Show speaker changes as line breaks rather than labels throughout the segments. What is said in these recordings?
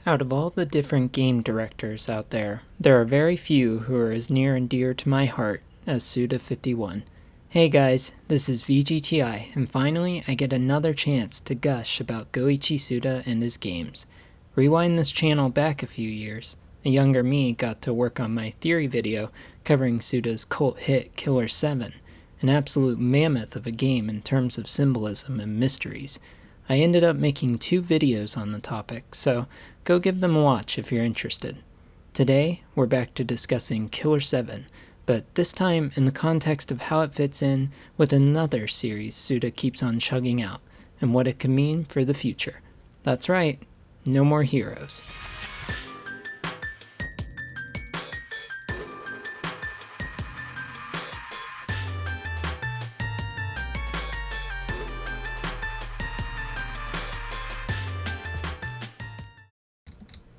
Out of all the different game directors out there are very few who are as near and dear to my heart as Suda51. Hey guys, this is VGTI, and finally I get another chance to gush about Goichi Suda and his games. Rewind this channel back a few years. A younger me got to work on my theory video covering Suda's cult hit Killer7, an absolute mammoth of a game in terms of symbolism and mysteries. I ended up making 2 videos on the topic, so go give them a watch if you're interested. Today, we're back to discussing Killer7, but this time in the context of how it fits in with another series Suda keeps on chugging out, and what it could mean for the future. That's right, no more heroes.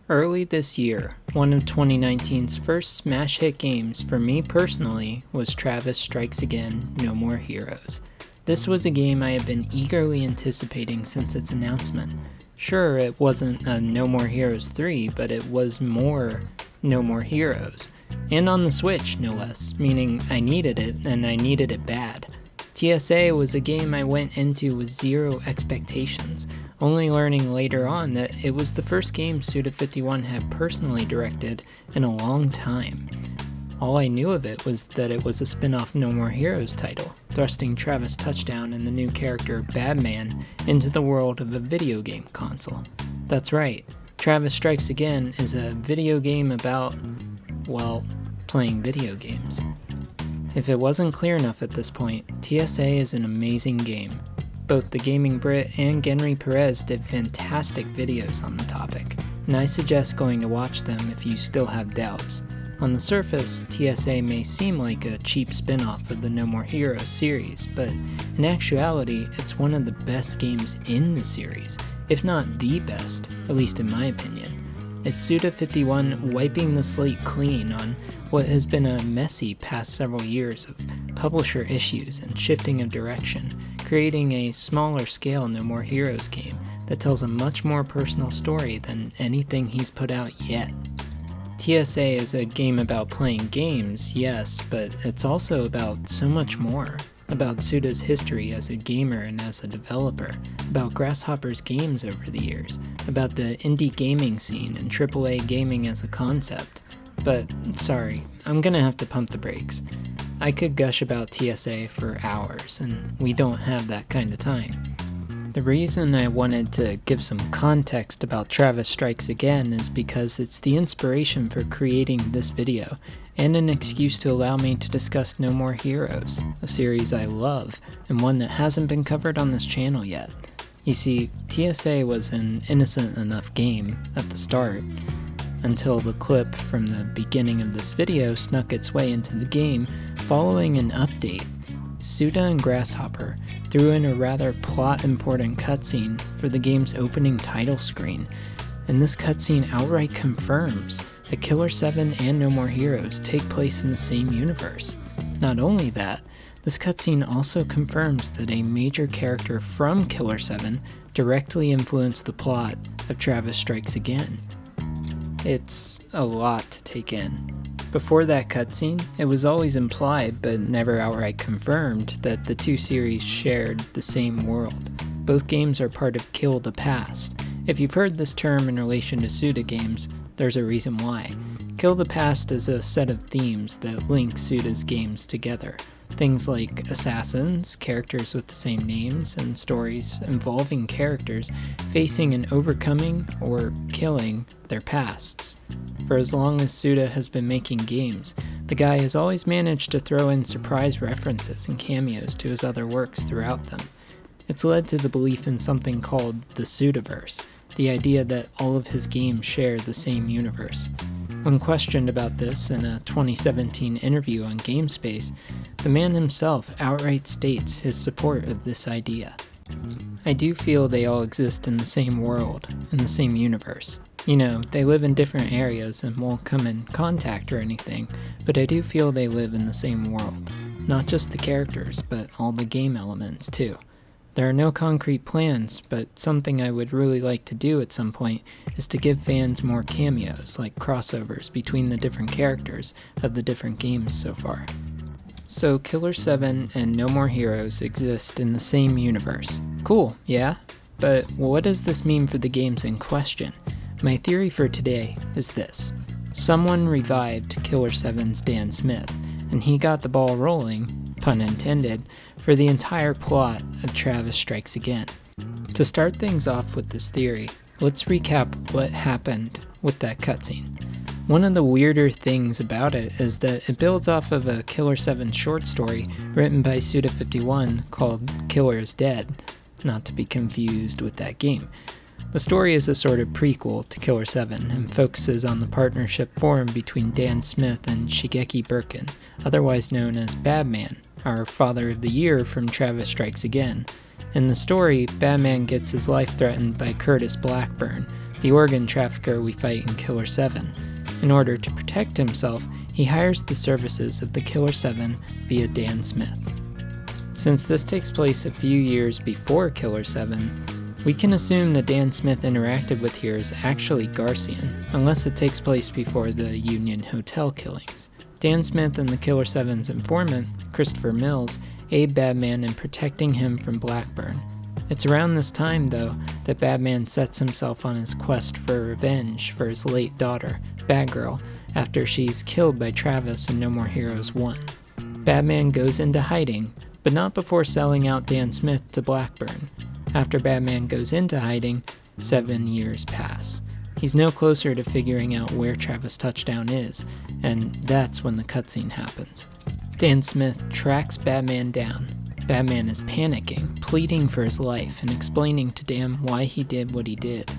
Early this year, one of 2019's first smash hit games for me personally was Travis Strikes Again, No More Heroes. This was a game I had been eagerly anticipating since its announcement. Sure, it wasn't a No More Heroes 3, but it was more No More Heroes. And on the Switch, no less, meaning I needed it, and I needed it bad. TSA was a game I went into with zero expectations, only learning later on that it was the first game Suda51 had personally directed in a long time. All I knew of it was that it was a spin-off No More Heroes title, thrusting Travis Touchdown and the new character Badman into the world of a video game console. That's right, Travis Strikes Again is a video game about, well, playing video games. If it wasn't clear enough at this point, TSA is an amazing game. Both the Gaming Brit and Genry Perez did fantastic videos on the topic, and I suggest going to watch them if you still have doubts. On the surface, TSA may seem like a cheap spin-off of the No More Heroes series, but in actuality, it's one of the best games in the series, if not the best, at least in my opinion. It's Suda51 wiping the slate clean on what has been a messy past several years of publisher issues and shifting of direction, creating a smaller scale No More Heroes game that tells a much more personal story than anything he's put out yet. TSA is a game about playing games, yes, but it's also about so much more. About Suda's history as a gamer and as a developer, about Grasshopper's games over the years, about the indie gaming scene and AAA gaming as a concept. But, sorry, I'm gonna have to pump the brakes. I could gush about TSA for hours, and we don't have that kind of time. The reason I wanted to give some context about Travis Strikes Again is because it's the inspiration for creating this video, and an excuse to allow me to discuss No More Heroes, a series I love, and one that hasn't been covered on this channel yet. You see, TSA was an innocent enough game at the start, until the clip from the beginning of this video snuck its way into the game following an update. Suda and Grasshopper threw in a rather plot-important cutscene for the game's opening title screen, and this cutscene outright confirms that Killer7 and No More Heroes take place in the same universe. Not only that, this cutscene also confirms that a major character from Killer7 directly influenced the plot of Travis Strikes Again. It's a lot to take in. Before that cutscene, it was always implied but never outright confirmed that the 2 series shared the same world. Both games are part of Kill the Past. If you've heard this term in relation to Suda games, there's a reason why. Kill the Past is a set of themes that link Suda's games together. Things like assassins, characters with the same names, and stories involving characters facing and overcoming or killing their pasts. For as long as Suda has been making games, the guy has always managed to throw in surprise references and cameos to his other works throughout them. It's led to the belief in something called the Sudaverse, the idea that all of his games share the same universe. When questioned about this in a 2017 interview on GameSpace, the man himself outright states his support of this idea. I do feel they all exist in the same world, in the same universe. You know, they live in different areas and won't come in contact or anything, but I do feel they live in the same world. Not just the characters, but all the game elements too. There are no concrete plans, but something I would really like to do at some point is to give fans more cameos, like crossovers between the different characters of the different games so far. So Killer7 and No More Heroes exist in the same universe. Cool, yeah? But what does this mean for the games in question? My theory for today is this. Someone revived Killer7's Dan Smith, and he got the ball rolling, pun intended, for the entire plot of Travis Strikes Again. To start things off with this theory, let's recap what happened with that cutscene. One of the weirder things about it is that it builds off of a Killer7 short story written by Suda51 called Killer is Dead, not to be confused with that game. The story is a sort of prequel to Killer7 and focuses on the partnership formed between Dan Smith and Shigeki Birkin, otherwise known as Badman, our Father of the Year from Travis Strikes Again. In the story, Badman gets his life threatened by Curtis Blackburn, the organ trafficker we fight in Killer7. In order to protect himself, he hires the services of the Killer7 via Dan Smith. Since this takes place a few years before Killer7, we can assume that Dan Smith interacted with here is actually Garcian, unless it takes place before the Union Hotel killings. Dan Smith and the Killer7's informant, Christopher Mills, aid Badman in protecting him from Blackburn. It's around this time, though, that Badman sets himself on his quest for revenge for his late daughter, Batgirl, after she's killed by Travis in No More Heroes 1. Badman goes into hiding, but not before selling out Dan Smith to Blackburn. After Badman goes into hiding, 7 years pass. He's no closer to figuring out where Travis Touchdown is, and that's when the cutscene happens. Dan Smith tracks Badman down. Badman is panicking, pleading for his life, and explaining to Dan why he did what he did.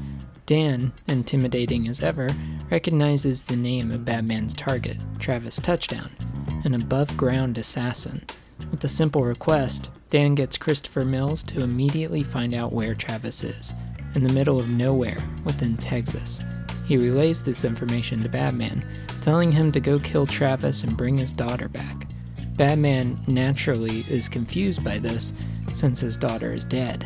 Dan, intimidating as ever, recognizes the name of Badman's target, Travis Touchdown, an above-ground assassin. With a simple request, Dan gets Christopher Mills to immediately find out where Travis is, in the middle of nowhere within Texas. He relays this information to Badman, telling him to go kill Travis and bring his daughter back. Badman naturally is confused by this, since his daughter is dead.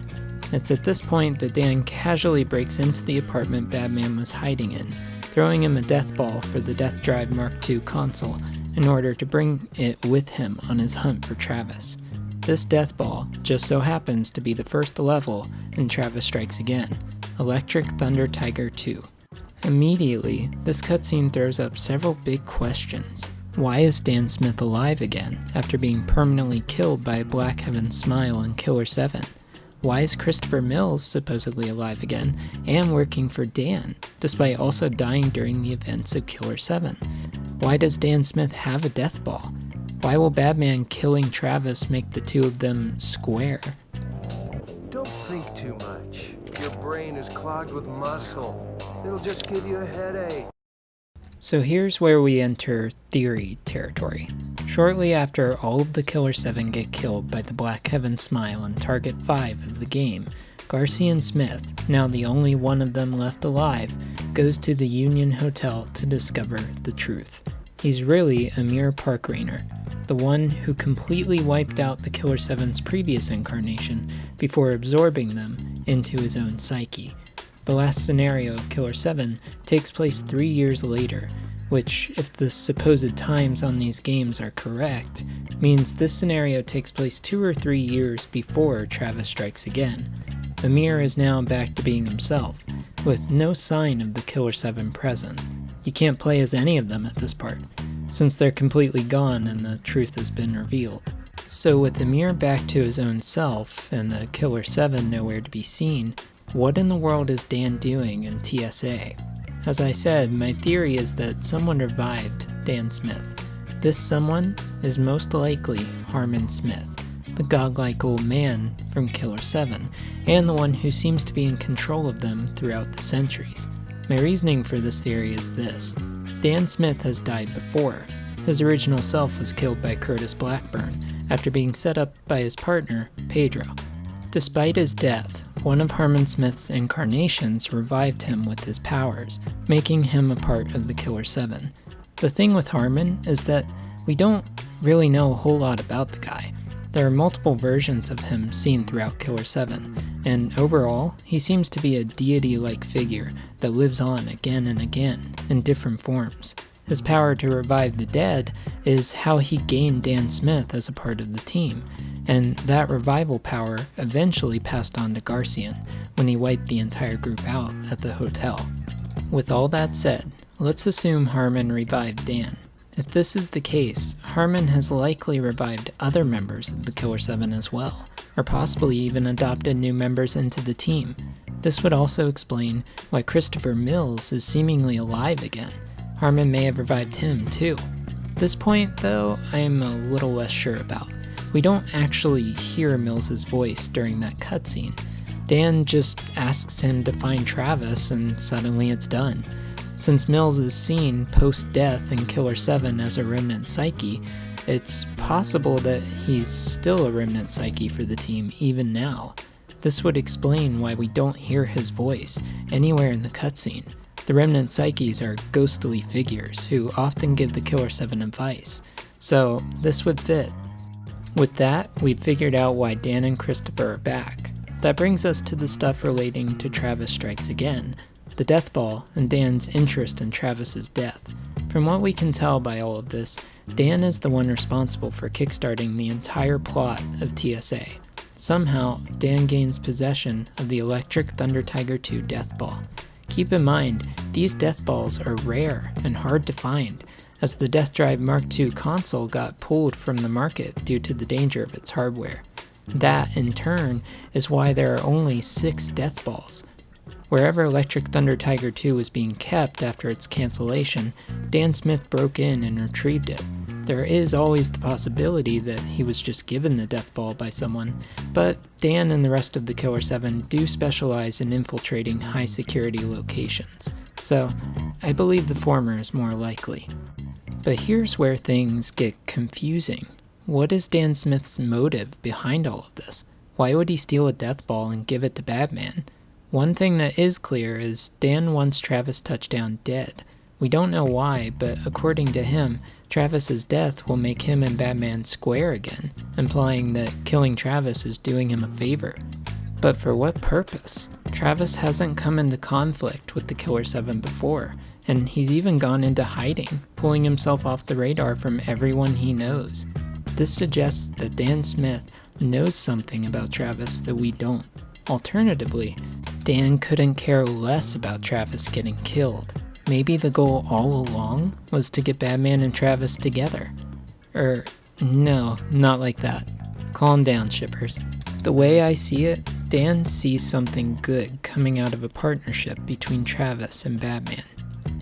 It's at this point that Dan casually breaks into the apartment Badman was hiding in, throwing him a death ball for the Death Drive Mark II console in order to bring it with him on his hunt for Travis. This death ball just so happens to be the first level in Travis Strikes Again, Electric Thunder Tiger 2. Immediately, this cutscene throws up several big questions. Why is Dan Smith alive again after being permanently killed by a Black Heaven Smile in Killer7? Why is Christopher Mills supposedly alive again and working for Dan, despite also dying during the events of Killer7? Why does Dan Smith have a death ball? Why will Badman killing Travis make the two of them square?
Don't think too much. Your brain is clogged with muscle. It'll just give you a headache.
So here's where we enter theory territory. Shortly after all of the Killer7 get killed by the Black Heaven Smile in Target 5 of the game, Garcian Smith, now the only one of them left alive, goes to the Union Hotel to discover the truth. He's really a mere park ranger, the one who completely wiped out the Killer7's previous incarnation before absorbing them into his own psyche. The last scenario of Killer7 takes place 3 years later, which, if the supposed times on these games are correct, means this scenario takes place 2 or 3 years before Travis Strikes Again. Amir is now back to being himself, with no sign of the Killer7 present. You can't play as any of them at this part, since they're completely gone and the truth has been revealed. So with Amir back to his own self and the Killer7 nowhere to be seen, what in the world is Dan doing in TSA? As I said, my theory is that someone revived Dan Smith. This someone is most likely Harmon Smith, the godlike old man from Killer7, and the one who seems to be in control of them throughout the centuries. My reasoning for this theory is this. Dan Smith has died before. His original self was killed by Curtis Blackburn after being set up by his partner, Pedro. Despite his death, one of Harmon Smith's incarnations revived him with his powers, making him a part of the Killer7. The thing with Harmon is that we don't really know a whole lot about the guy. There are multiple versions of him seen throughout Killer7, and overall, he seems to be a deity-like figure that lives on again and again in different forms. His power to revive the dead is how he gained Dan Smith as a part of the team, and that revival power eventually passed on to Garcian when he wiped the entire group out at the hotel. With all that said, let's assume Harmon revived Dan. If this is the case, Harmon has likely revived other members of the Killer7 as well, or possibly even adopted new members into the team. This would also explain why Christopher Mills is seemingly alive again. Harmon may have revived him too. This point, though, I am a little less sure about. We don't actually hear Mills' voice during that cutscene. Dan just asks him to find Travis and suddenly it's done. Since Mills is seen post-death in Killer7 as a remnant psyche, it's possible that he's still a remnant psyche for the team even now. This would explain why we don't hear his voice anywhere in the cutscene. The remnant psyches are ghostly figures who often give the Killer7 advice, so this would fit. With that, we've figured out why Dan and Christopher are back. That brings us to the stuff relating to Travis Strikes Again, the death ball, and Dan's interest in Travis's death. From what we can tell by all of this, Dan is the one responsible for kickstarting the entire plot of TSA. Somehow, Dan gains possession of the Electric Thunder Tiger 2 death ball. Keep in mind, these death balls are rare and hard to find, as the Death Drive Mark II console got pulled from the market due to the danger of its hardware. That, in turn, is why there are only 6 death balls. Wherever Electric Thunder Tiger 2 was being kept after its cancellation, Dan Smith broke in and retrieved it. There is always the possibility that he was just given the death ball by someone, but Dan and the rest of the Killer7 do specialize in infiltrating high-security locations, so I believe the former is more likely. But here's where things get confusing. What is Dan Smith's motive behind all of this? Why would he steal a death ball and give it to Batman? One thing that is clear is Dan wants Travis Touchdown dead. We don't know why, but according to him, Travis's death will make him and Batman square again, implying that killing Travis is doing him a favor. But for what purpose? Travis hasn't come into conflict with the Killer7 before, and he's even gone into hiding, pulling himself off the radar from everyone he knows. This suggests that Dan Smith knows something about Travis that we don't. Alternatively, Dan couldn't care less about Travis getting killed. Maybe the goal all along was to get Batman and Travis together. No, not like that. Calm down, shippers. The way I see it, Dan sees something good coming out of a partnership between Travis and Batman.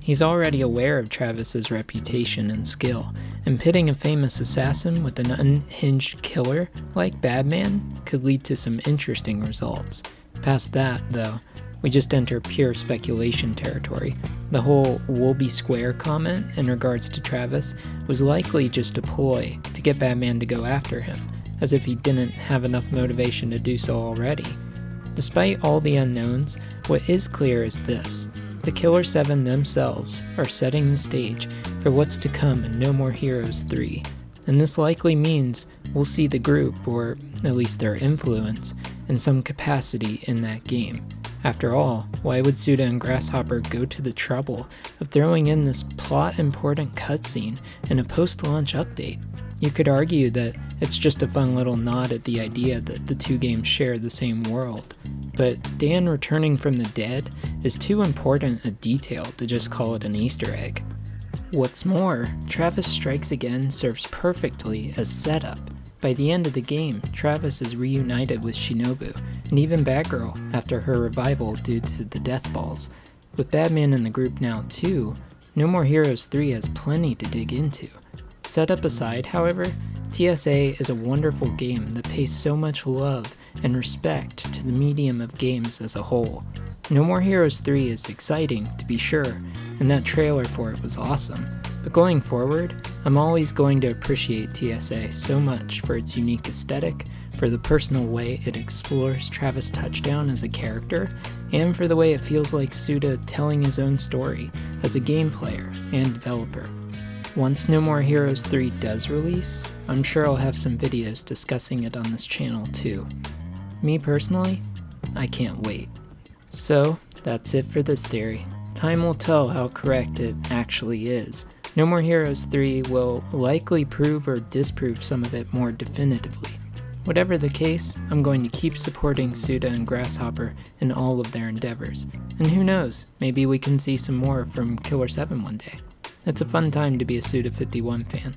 He's already aware of Travis's reputation and skill, and pitting a famous assassin with an unhinged killer like Batman could lead to some interesting results. Past that, though, we just enter pure speculation territory. The whole "we'll be square" comment in regards to Travis was likely just a ploy to get Batman to go after him, as if he didn't have enough motivation to do so already. Despite all the unknowns, what is clear is this. The Killer7 themselves are setting the stage for what's to come in No More Heroes 3, and this likely means we'll see the group, or at least their influence, in some capacity in that game. After all, why would Suda and Grasshopper go to the trouble of throwing in this plot-important cutscene in a post-launch update? You could argue that it's just a fun little nod at the idea that the two games share the same world, but Dan returning from the dead is too important a detail to just call it an Easter egg. What's more, Travis Strikes Again serves perfectly as setup. By the end of the game, Travis is reunited with Shinobu, and even Batgirl after her revival due to the death balls. With Batman in the group now too, No More Heroes 3 has plenty to dig into. Setup aside, however, TSA is a wonderful game that pays so much love and respect to the medium of games as a whole. No More Heroes 3 is exciting, to be sure, and that trailer for it was awesome, but going forward, I'm always going to appreciate TSA so much for its unique aesthetic, for the personal way it explores Travis Touchdown as a character, and for the way it feels like Suda telling his own story as a game player and developer. Once No More Heroes 3 does release, I'm sure I'll have some videos discussing it on this channel too. Me personally, I can't wait. So, that's it for this theory. Time will tell how correct it actually is. No More Heroes 3 will likely prove or disprove some of it more definitively. Whatever the case, I'm going to keep supporting Suda and Grasshopper in all of their endeavors. And who knows, maybe we can see some more from Killer7 one day. It's a fun time to be a Suda51 fan.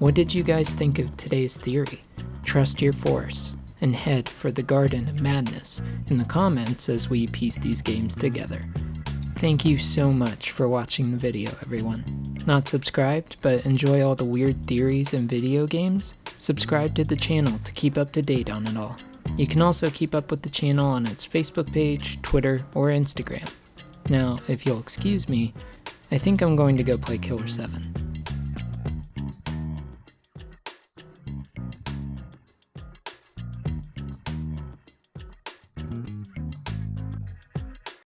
What did you guys think of today's theory? Trust your force and head for the Garden of Madness in the comments as we piece these games together. Thank you so much for watching the video, everyone. Not subscribed, but enjoy all the weird theories and video games? Subscribe to the channel to keep up to date on it all. You can also keep up with the channel on its Facebook page, Twitter, or Instagram. Now, if you'll excuse me, I think I'm going to go play Killer7.